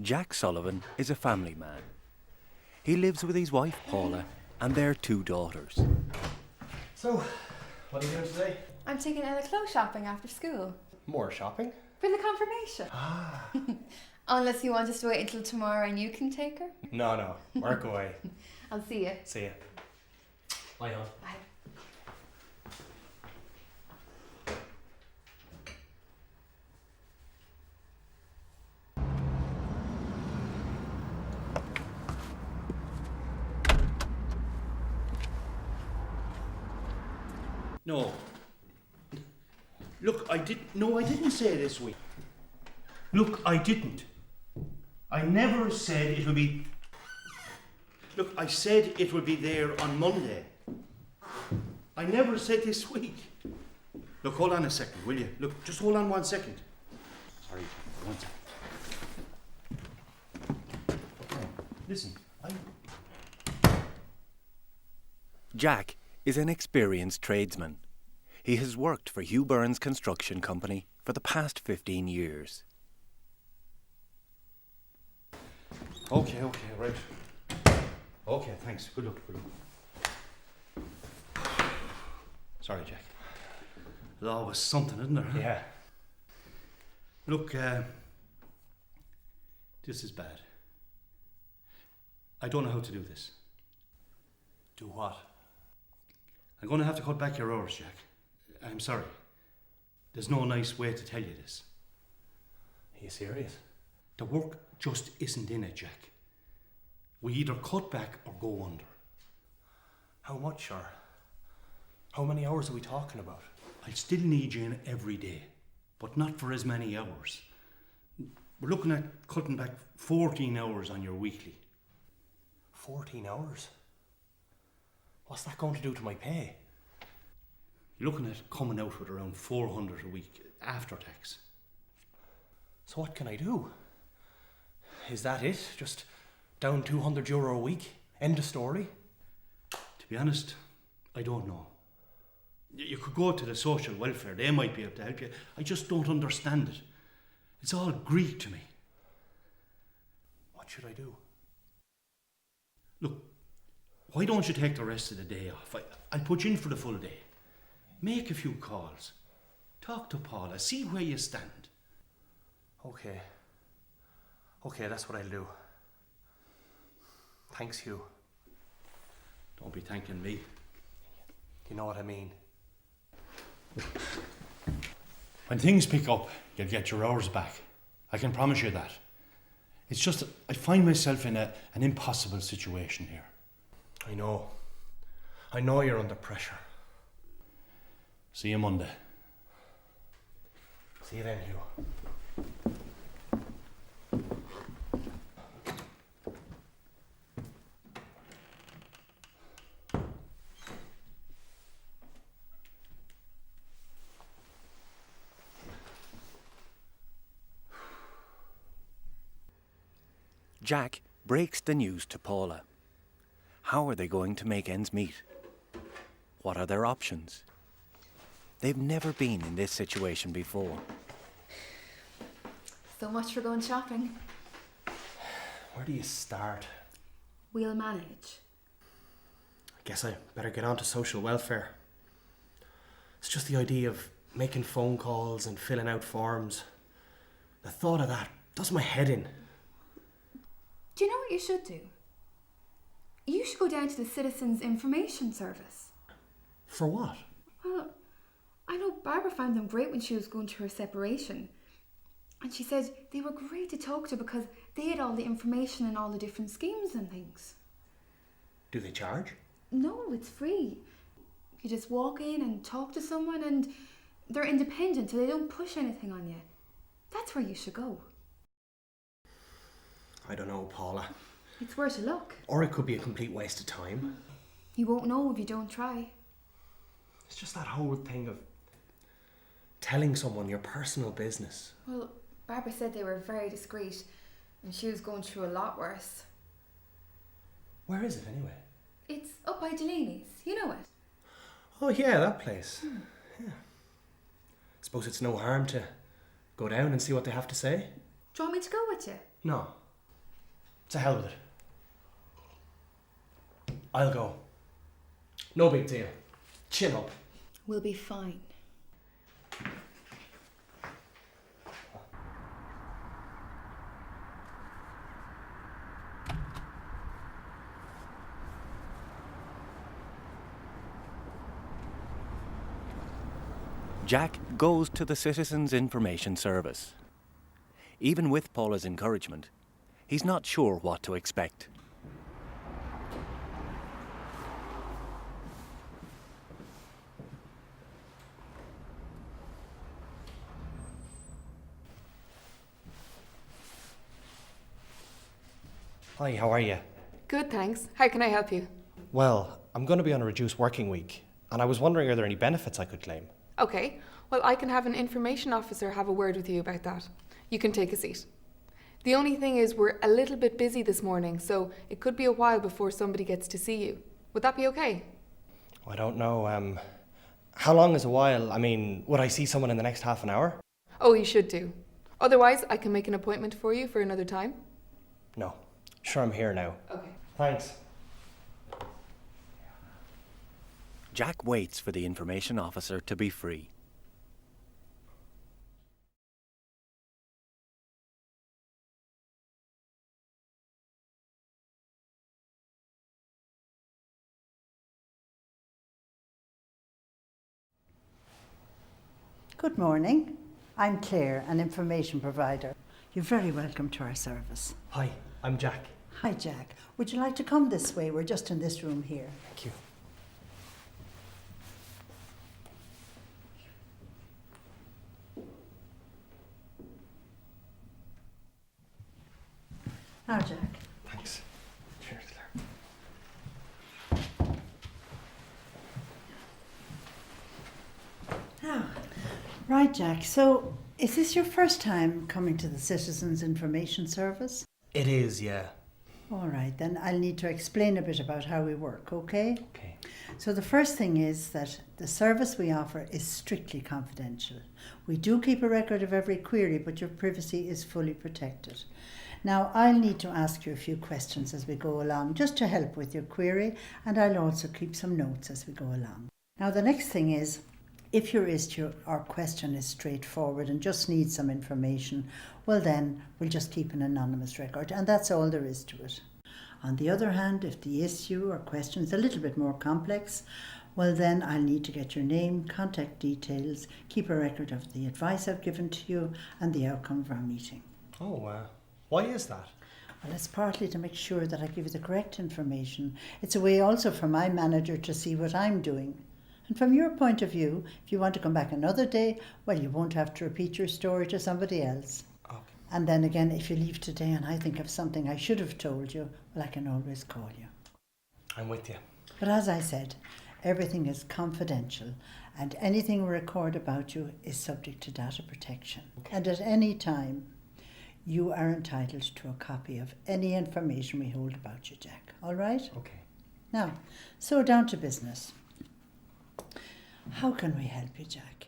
Jack Sullivan is a family man. He lives with his wife Paula and their two daughters. So, what are you doing today? I'm taking Ella clothes shopping after school. More shopping? For the confirmation. Ah. Unless you want us to wait until tomorrow and you can take her. No. Work away. I'll see you. See ya. Bye, hon. Bye. No. Look, I didn't say this week. Look, I didn't. I never said it would be... Look, I said it would be there on Monday. I never said this week. Look, hold on a second, will you? Look, just hold on 1 second. Sorry, 1 second. Listen, Jack is an experienced tradesman. He has worked for Hugh Burns Construction Company for the past 15 years. Okay, right. Okay, thanks. Good luck. Sorry, Jack. There's always something, isn't there? Huh? Yeah. Look, this is bad. I don't know how to do this. Do what? I'm going to have to cut back your hours, Jack. I'm sorry. There's no nice way to tell you this. Are you serious? The work just isn't in it, Jack. We either cut back or go under. How much, or how many hours are we talking about? I still need you in every day, but not for as many hours. We're looking at cutting back 14 hours on your weekly. 14 hours? What's that going to do to my pay? You're looking at coming out with around 400 a week after tax. So what can I do? Is that it? Just down €200 a week? End of story? To be honest, I don't know. You could go to the social welfare, they might be able to help you. I just don't understand it. It's all Greek to me. What should I do? Look, why don't you take the rest of the day off? I'll put you in for the full day. Make a few calls. Talk to Paula, see where you stand. Okay, that's what I'll do. Thanks, Hugh. Don't be thanking me. You know what I mean. When things pick up, you'll get your hours back. I can promise you that. It's just that I find myself in an impossible situation here. I know you're under pressure. See you Monday. See you then, Hugh. Jack breaks the news to Paula. How are they going to make ends meet? What are their options? They've never been in this situation before. So much for going shopping. Where do you start? We'll manage. I guess I better get on to social welfare. It's just the idea of making phone calls and filling out forms. The thought of that does my head in. Do you know what you should do? You should go down to the Citizens Information Service. For what? Well, I know Barbara found them great when she was going through her separation. And she said they were great to talk to because they had all the information and all the different schemes and things. Do they charge? No, it's free. You just walk in and talk to someone and they're independent, so they don't push anything on you. That's where you should go. I don't know, Paula. It's worth a look. Or it could be a complete waste of time. You won't know if you don't try. It's just that whole thing of telling someone your personal business. Well, Barbara said they were very discreet and she was going through a lot worse. Where is it anyway? It's up by Delaney's. You know it? Oh yeah, that place. Yeah. Suppose it's no harm to go down and see what they have to say? Do you want me to go with you? No, To hell with it. I'll go. No big deal. Chin up. We'll be fine. Jack goes to the Citizens Information Service. Even with Paula's encouragement, he's not sure what to expect. Hi, how are you? Good, thanks. How can I help you? Well, I'm going to be on a reduced working week, and I was wondering, are there any benefits I could claim? Okay, well, I can have an information officer have a word with you about that. You can take a seat. The only thing is, we're a little bit busy this morning, so it could be a while before somebody gets to see you. Would that be okay? I don't know. How long is a while? I mean, would I see someone in the next half an hour? Oh, you should do. Otherwise, I can make an appointment for you for another time. No. Sure, I'm here now. Okay. Thanks. Jack waits for the information officer to be free. Good morning. I'm Claire, an information provider. You're very welcome to our service. Hi, I'm Jack. Hi, Jack. Would you like to come this way? We're just in this room here. Thank you. Now, Jack. Thanks. Cheers, Claire. Now, right, Jack. So, is this your first time coming to the Citizens Information Service? It is, yeah. All right, then I'll need to explain a bit about how we work, okay? Okay. So the first thing is that the service we offer is strictly confidential. We do keep a record of every query, but your privacy is fully protected. Now, I'll need to ask you a few questions as we go along, just to help with your query, and I'll also keep some notes as we go along. Now, the next thing is, if your issue or question is straightforward and just needs some information, well then, we'll just keep an anonymous record, and that's all there is to it. On the other hand, if the issue or question is a little bit more complex, well then I'll need to get your name, contact details, keep a record of the advice I've given to you, and the outcome of our meeting. Oh, why is that? Well, it's partly to make sure that I give you the correct information. It's a way also for my manager to see what I'm doing. And from your point of view, if you want to come back another day, well, you won't have to repeat your story to somebody else. Okay. And then again, if you leave today and I think of something I should have told you, well, I can always call you. I'm with you. But as I said, everything is confidential and anything we record about you is subject to data protection. Okay. And at any time, you are entitled to a copy of any information we hold about you, Jack. All right? Okay. Now, so down to business. How can we help you, Jack?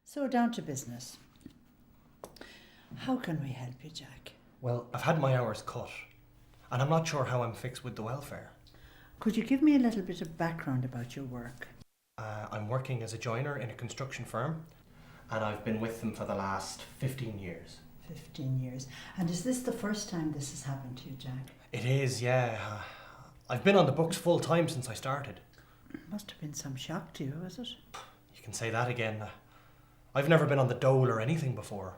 So down to business. How can we help you, Jack? Well, I've had my hours cut, and I'm not sure how I'm fixed with the welfare. Could you give me a little bit of background about your work? I'm working as a joiner in a construction firm, and I've been with them for the last 15 years. 15 years. And is this the first time this has happened to you, Jack? It is, yeah. I've been on the books full time since I started. Must have been some shock to you, was it? You can say that again. I've never been on the dole or anything before.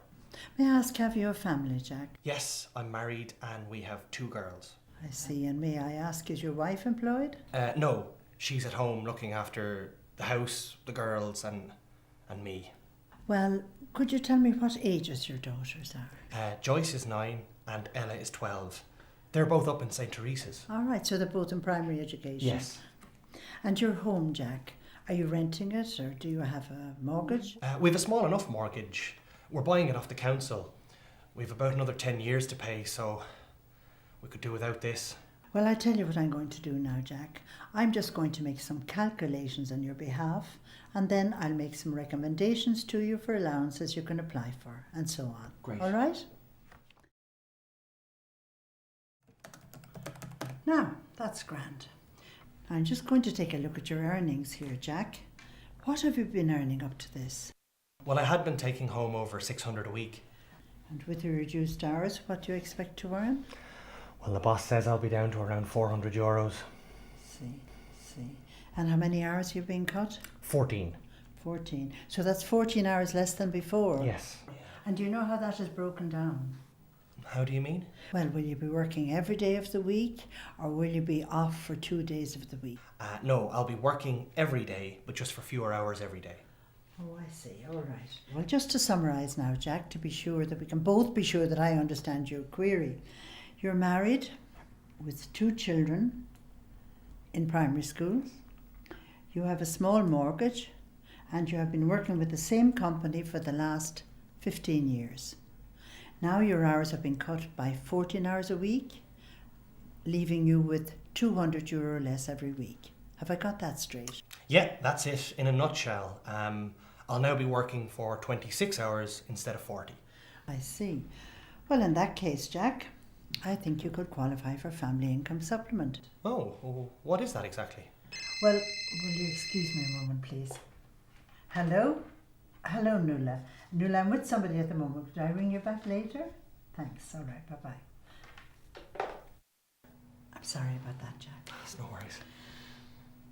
May I ask, have you a family, Jack? Yes, I'm married and we have 2 girls. I see. And may I ask, is your wife employed? No, she's at home looking after the house, the girls, and me. Well, could you tell me what ages your daughters are? Joyce is 9 and Ella is 12. They're both up in St. Teresa's. All right, so they're both in primary education. Yes. And your home, Jack, are you renting it or do you have a mortgage? We've a small enough mortgage. We're buying it off the council. We've about another 10 years to pay, so we could do without this. Well, I tell you what I'm going to do now, Jack. I'm just going to make some calculations on your behalf, and then I'll make some recommendations to you for allowances you can apply for, and so on. Great. All right? Now, that's grand. I'm just going to take a look at your earnings here, Jack. What have you been earning up to this? Well, I had been taking home over 600 a week. And with your reduced hours, what do you expect to earn? Well, the boss says I'll be down to around 400 euros. See. And how many hours you've been cut? 14. 14. So that's 14 hours less than before? Yes. And do you know how that is broken down? How do you mean? Well, will you be working every day of the week, or will you be off for 2 days of the week? No, I'll be working every day, but just for fewer hours every day. Oh, I see. All right. Well, just to summarise now, Jack, to be sure that we can both be sure that I understand your query. You're married with 2 children in primary school. You have a small mortgage, and you have been working with the same company for the last 15 years. Now your hours have been cut by 14 hours a week, leaving you with €200 less every week. Have I got that straight? Yeah, that's it in a nutshell. I'll now be working for 26 hours instead of 40. I see. Well, in that case, Jack, I think you could qualify for family income supplement. Oh, what is that exactly? Well, will you excuse me a moment, please? Hello? Hello, Nuala. Nuala, I'm with somebody at the moment. Could I ring you back later? Thanks. All right. Bye-bye. I'm sorry about that, Jack. It's no worries.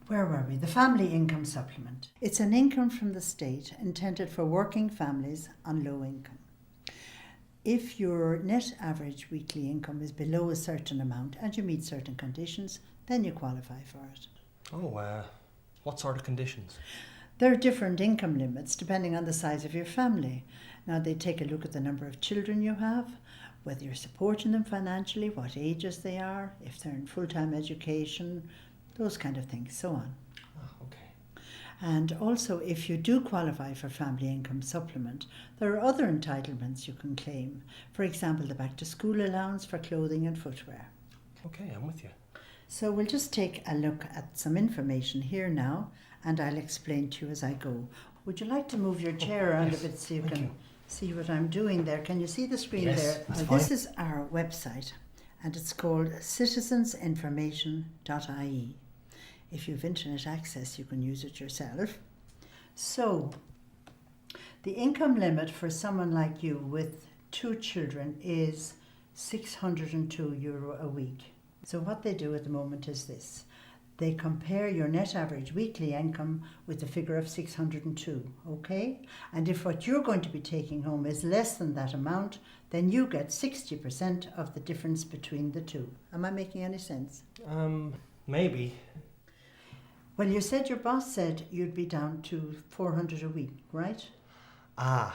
Where were we? The family income supplement. It's an income from the state intended for working families on low income. If your net average weekly income is below a certain amount and you meet certain conditions, then you qualify for it. Oh, what sort of conditions? There are different income limits depending on the size of your family. Now, they take a look at the number of children you have, whether you're supporting them financially, what ages they are, if they're in full-time education, those kind of things, so on. Oh, okay. And also, if you do qualify for family income supplement, there are other entitlements you can claim. For example, the back to school allowance for clothing and footwear. Okay, I'm with you. So we'll just take a look at some information here now, and I'll explain to you as I go. Would you like to move your chair around a bit so you can see what I'm doing there? Can you see the screen Yes, there? that's This fine. is our website, and it's called citizensinformation.ie. If you have internet access, you can use it yourself. So, the income limit for someone like you with 2 children is €602 a week. So what they do at the moment is this. They compare your net average weekly income with the figure of 602, okay? And if what you're going to be taking home is less than that amount, then you get 60% of the difference between the two. Am I making any sense? Maybe. Well, you said your boss said you'd be down to 400 a week, right? Are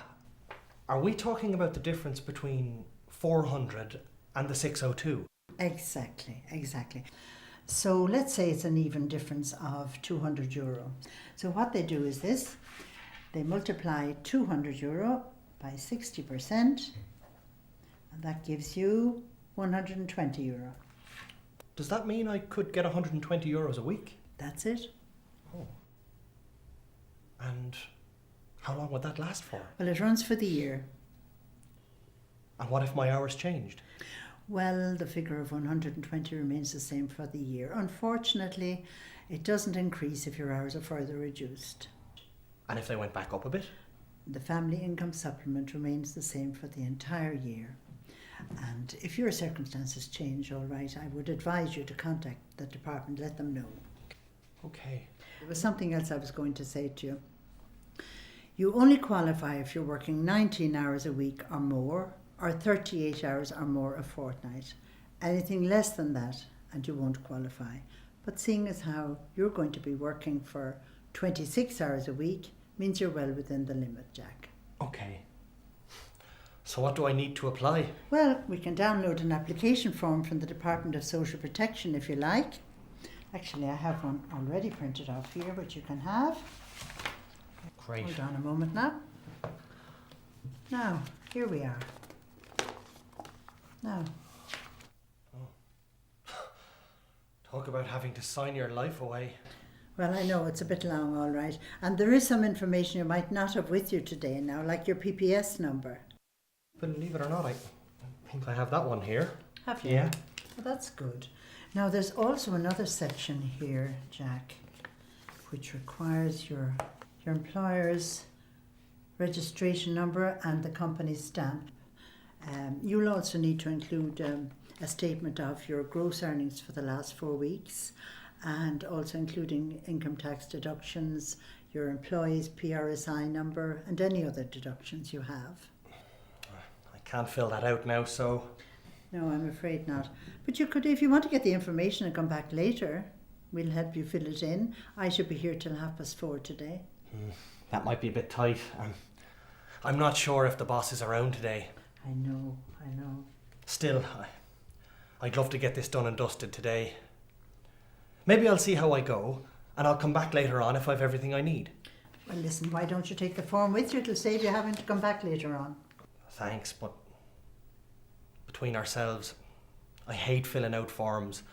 we talking about the difference between 400 and the 602? Exactly. So let's say it's an even difference of €200. So what they do is this. They multiply €200 by 60%, and that gives you €120. Does that mean I could get 120 euros a week? That's it. Oh. And how long would that last for? Well, it runs for the year. And what if my hours changed? Well, the figure of 120 remains the same for the year. Unfortunately, it doesn't increase if your hours are further reduced. And if they went back up a bit? The family income supplement remains the same for the entire year. And if your circumstances change, all right, I would advise you to contact the department, let them know. Okay. There was something else I was going to say to you. You only qualify if you're working 19 hours a week or more, or 38 hours or more a fortnight. Anything less than that, and you won't qualify. But seeing as how you're going to be working for 26 hours a week, means you're well within the limit, Jack. Okay. So what do I need to apply? Well, we can download an application form from the Department of Social Protection if you like. Actually, I have one already printed off here, which you can have. Great. Hold on a moment now. Now, here we are. Now, Talk about having to sign your life away. Well, I know it's a bit long, all right. And there is some information you might not have with you today now, like your PPS number. Believe it or not, I think I have that one here. Have you? Yeah. Well, that's good. Now, there's also another section here, Jack, which requires your employer's registration number and the company's stamp. You'll also need to include a statement of your gross earnings for the last 4 weeks, and also including income tax deductions, your employee's PRSI number, and any other deductions you have. I can't fill that out now, so No, I'm afraid not. But you could, if you want to get the information and come back later, we'll help you fill it in. I should be here till 4:30 today. that might be a bit tight. I'm not sure if the boss is around today. I know. Still, I'd love to get this done and dusted today. Maybe I'll see how I go, and I'll come back later on if I've everything I need. Well, listen, why don't you take the form with you? It'll save you having to come back later on. Thanks, but between ourselves, I hate filling out forms.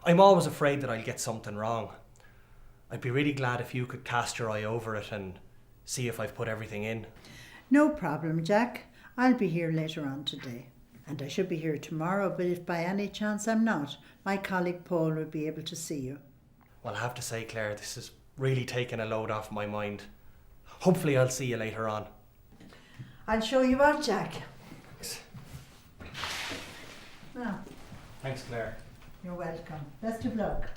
I'm always afraid that I'll get something wrong. I'd be really glad if you could cast your eye over it and see if I've put everything in. No problem, Jack. I'll be here later on today. And I should be here tomorrow, but if by any chance I'm not, my colleague Paul will be able to see you. Well, I have to say, Claire, this has really taken a load off my mind. Hopefully I'll see you later on. I'll show you out, Jack. Thanks. Now, Thanks, Claire. you're welcome. Best of luck.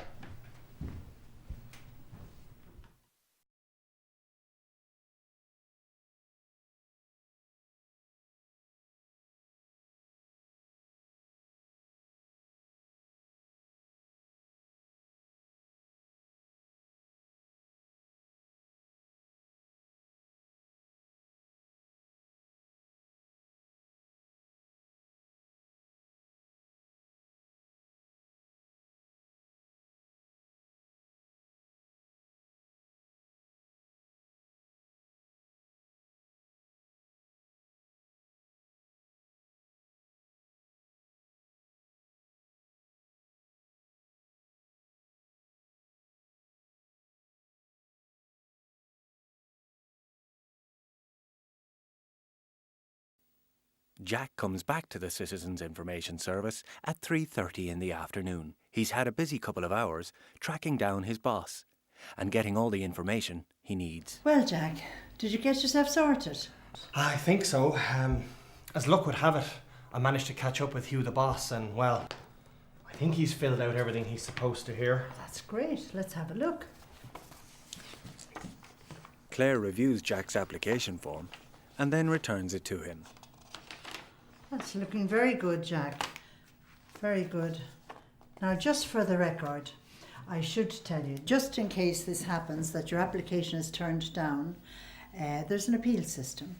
Jack comes back to the Citizens Information Service at 3:30 in the afternoon. He's had a busy couple of hours tracking down his boss and getting all the information he needs. Well, Jack, did you get yourself sorted? I think so. As luck would have it, I managed to catch up with Hugh the boss, and well, I think he's filled out everything he's supposed to here. That's great. Let's have a look. Claire reviews Jack's application form and then returns it to him. That's looking very good, Jack. Very good. Now, just for the record, I should tell you, just in case this happens, that your application is turned down, there's an appeal system.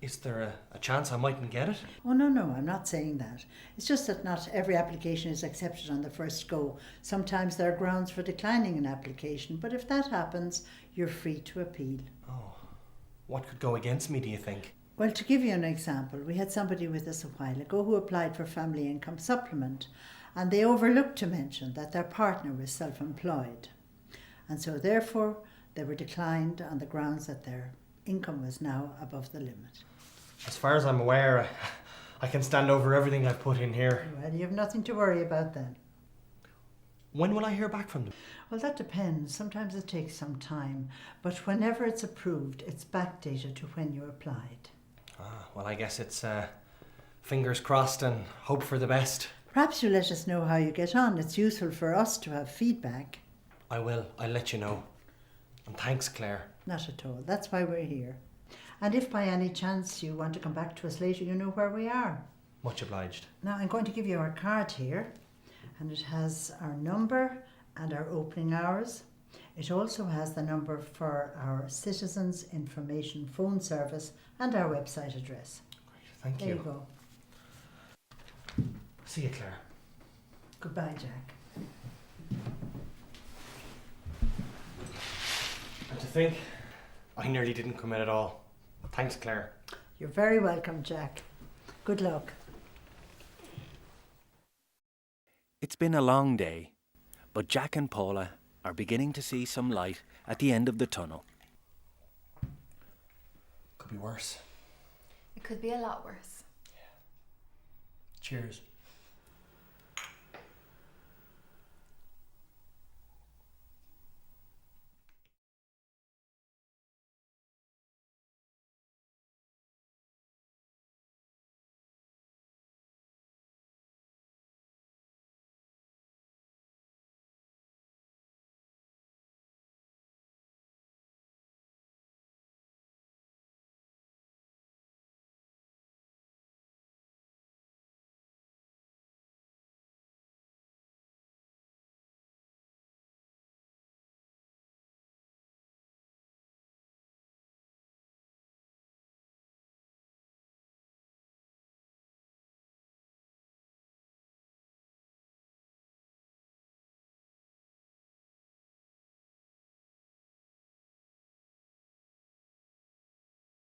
Is there a chance I mightn't get it? Oh, no, I'm not saying that. It's just that not every application is accepted on the first go. Sometimes there are grounds for declining an application, but if that happens, you're free to appeal. Oh, what could go against me, do you think? Well, to give you an example, we had somebody with us a while ago who applied for family income supplement, and they overlooked to mention that their partner was self-employed. And so therefore, they were declined on the grounds that their income was now above the limit. As far as I'm aware, I can stand over everything I've put in here. Well, you have nothing to worry about then. When will I hear back from them? Well, that depends. Sometimes it takes some time, but whenever it's approved, it's backdated to when you applied. Well, I guess it's fingers crossed and hope for the best. Perhaps you let us know how you get on. It's useful for us to have feedback. I will. I'll let you know. And thanks, Claire. Not at all. That's why we're here. And if by any chance you want to come back to us later, you know where we are. Much obliged. Now, I'm going to give you our card here, and it has our number and our opening hours. It also has the number for our Citizens Information phone service and our website address. Thank There you. you go. See you, Claire. Goodbye, Jack. And to think, I nearly didn't come in at all. Thanks, Claire. You're very welcome, Jack. Good luck. It's been a long day, But Jack and Paula are beginning to see some light at the end of the tunnel. Could be worse. It could be a lot worse. Cheers.